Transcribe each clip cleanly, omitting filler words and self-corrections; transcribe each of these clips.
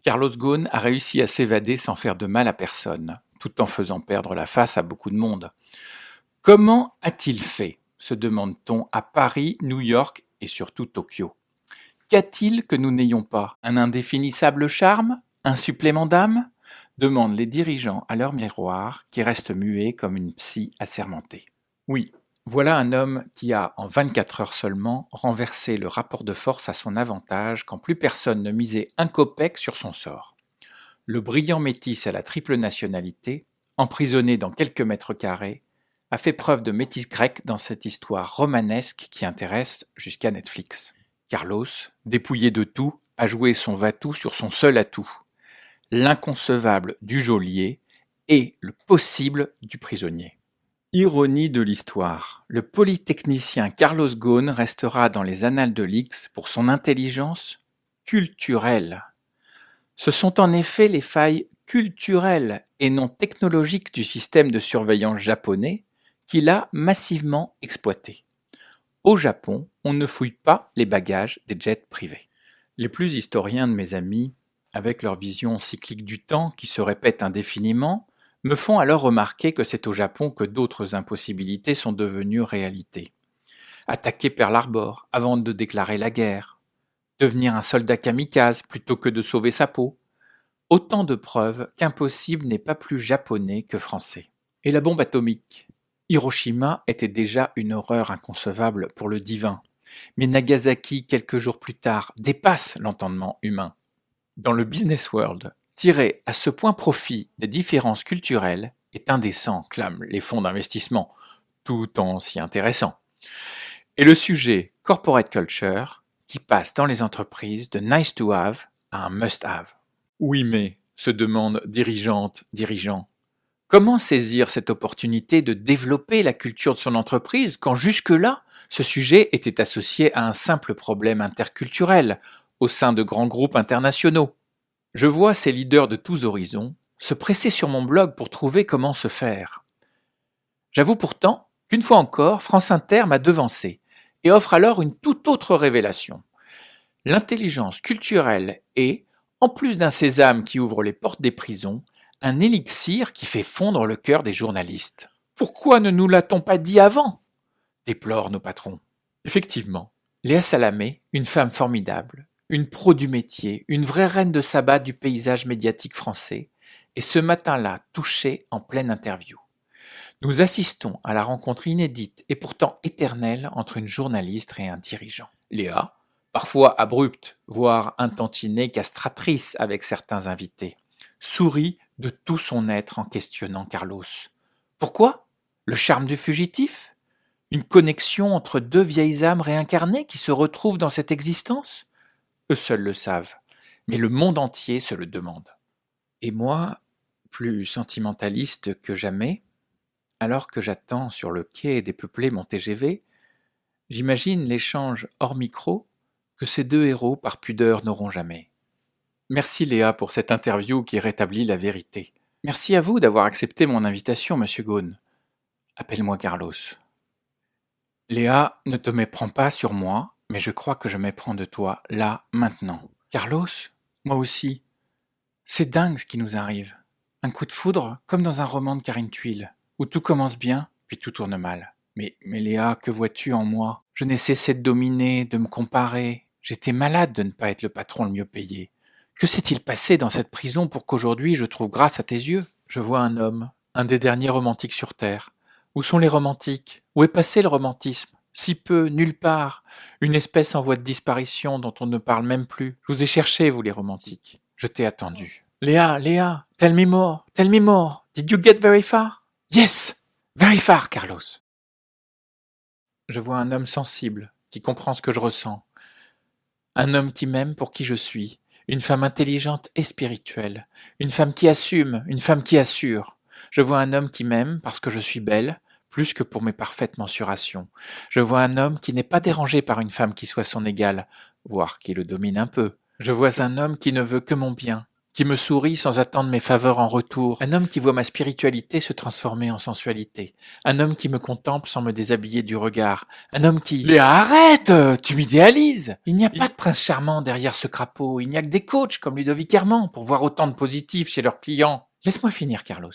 Carlos Ghosn a réussi à s'évader sans faire de mal à personne, tout en faisant perdre la face à beaucoup de monde. Comment a-t-il fait, se demande-t-on à Paris, New York et surtout Tokyo. Qu'a-t-il que nous n'ayons pas? Un indéfinissable charme? Un supplément d'âme? Demandent les dirigeants à leur miroir, qui reste muet comme une psy assermentée. Oui, voilà un homme qui a, en 24 heures seulement, renversé le rapport de force à son avantage quand plus personne ne misait un copec sur son sort. Le brillant métis à la triple nationalité, emprisonné dans quelques mètres carrés, a fait preuve de métis grec dans cette histoire romanesque qui intéresse jusqu'à Netflix. Carlos, dépouillé de tout, a joué son va-tout sur son seul atout, l'inconcevable du geôlier et le possible du prisonnier. Ironie de l'histoire, le polytechnicien Carlos Ghosn restera dans les annales de l'X pour son intelligence culturelle. Ce sont en effet les failles culturelles et non technologiques du système de surveillance japonais qu'il a massivement exploité. Au Japon, on ne fouille pas les bagages des jets privés. Les plus historiens de mes amis, avec leur vision cyclique du temps qui se répète indéfiniment, me font alors remarquer que c'est au Japon que d'autres impossibilités sont devenues réalité. Attaquer Pearl Harbor avant de déclarer la guerre, devenir un soldat kamikaze plutôt que de sauver sa peau, autant de preuves qu'impossible n'est pas plus japonais que français. Et la bombe atomique? Hiroshima était déjà une horreur inconcevable pour le divin, mais Nagasaki, quelques jours plus tard, dépasse l'entendement humain. Dans le business world, tirer à ce point profit des différences culturelles est indécent, clament les fonds d'investissement, tout en s'y intéressant. Et le sujet corporate culture, qui passe dans les entreprises de nice to have à un must have. Oui mais, se demandent dirigeantes, dirigeants, comment saisir cette opportunité de développer la culture de son entreprise quand jusque-là, ce sujet était associé à un simple problème interculturel au sein de grands groupes internationaux? Je vois ces leaders de tous horizons se presser sur mon blog pour trouver comment se faire. J'avoue pourtant qu'une fois encore, France Inter m'a devancé et offre alors une toute autre révélation. L'intelligence culturelle est, en plus d'un sésame qui ouvre les portes des prisons, un élixir qui fait fondre le cœur des journalistes. Pourquoi ne nous l'a-t-on pas dit avant? Déplorent nos patrons. Effectivement, Léa Salamé, une femme formidable, une pro du métier, une vraie reine de sabbat du paysage médiatique français, est ce matin-là touchée en pleine interview. Nous assistons à la rencontre inédite et pourtant éternelle entre une journaliste et un dirigeant. Léa, parfois abrupte, voire un tantinet castratrice avec certains invités, sourit de tout son être en questionnant Carlos. Pourquoi? Le charme du fugitif? Une connexion entre deux vieilles âmes réincarnées qui se retrouvent dans cette existence? Eux seuls le savent, mais le monde entier se le demande. Et moi, plus sentimentaliste que jamais, alors que j'attends sur le quai dépeuplé mon TGV, j'imagine l'échange hors micro que ces deux héros par pudeur n'auront jamais. Merci Léa pour cette interview qui rétablit la vérité. Merci à vous d'avoir accepté mon invitation, monsieur Ghosn. Appelle-moi Carlos. Léa, ne te méprends pas sur moi, mais je crois que je m'éprends de toi, là, maintenant. Carlos? Moi aussi. C'est dingue ce qui nous arrive. Un coup de foudre, comme dans un roman de Karine Thuil, où tout commence bien, puis tout tourne mal. Mais Léa, que vois-tu en moi? Je n'ai cessé de dominer, de me comparer. J'étais malade de ne pas être le patron le mieux payé. Que s'est-il passé dans cette prison pour qu'aujourd'hui je trouve grâce à tes yeux? Je vois un homme, un des derniers romantiques sur Terre. Où sont les romantiques? Où est passé le romantisme? Si peu, nulle part. Une espèce en voie de disparition dont on ne parle même plus. Je vous ai cherché, vous les romantiques. Je t'ai attendu. Léa, tell me more. Did you get very far? Yes, very far, Carlos. Je vois un homme sensible, qui comprend ce que je ressens. Un homme qui m'aime pour qui je suis. Une femme intelligente et spirituelle. Une femme qui assume, une femme qui assure. Je vois un homme qui m'aime parce que je suis belle, plus que pour mes parfaites mensurations. Je vois un homme qui n'est pas dérangé par une femme qui soit son égale, voire qui le domine un peu. Je vois un homme qui ne veut que mon bien, qui me sourit sans attendre mes faveurs en retour, un homme qui voit ma spiritualité se transformer en sensualité, un homme qui me contemple sans me déshabiller du regard, un homme qui... Léa, arrête! Tu m'idéalises! Il n'y a pas de prince charmant derrière ce crapaud, il n'y a que des coachs comme Ludovic Herman pour voir autant de positifs chez leurs clients. Laisse-moi finir, Carlos.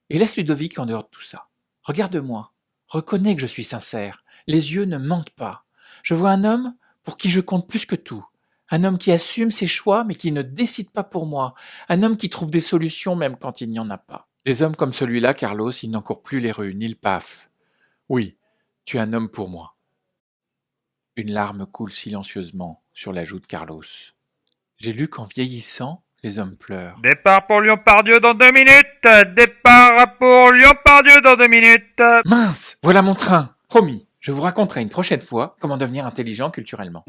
Et laisse Ludovic en dehors de tout ça. Regarde-moi, reconnais que je suis sincère, les yeux ne mentent pas. Je vois un homme pour qui je compte plus que tout. Un homme qui assume ses choix mais qui ne décide pas pour moi. Un homme qui trouve des solutions même quand il n'y en a pas. Des hommes comme celui-là, Carlos, ils n'encourent plus les rues, ni le PAF. Oui, tu es un homme pour moi. Une larme coule silencieusement sur la joue de Carlos. J'ai lu qu'en vieillissant, les hommes pleurent. Départ pour Lyon-Pardieu dans 2 minutes. Départ pour Lyon-Pardieu dans 2 minutes. Mince, voilà mon train. Promis, je vous raconterai une prochaine fois comment devenir intelligent culturellement.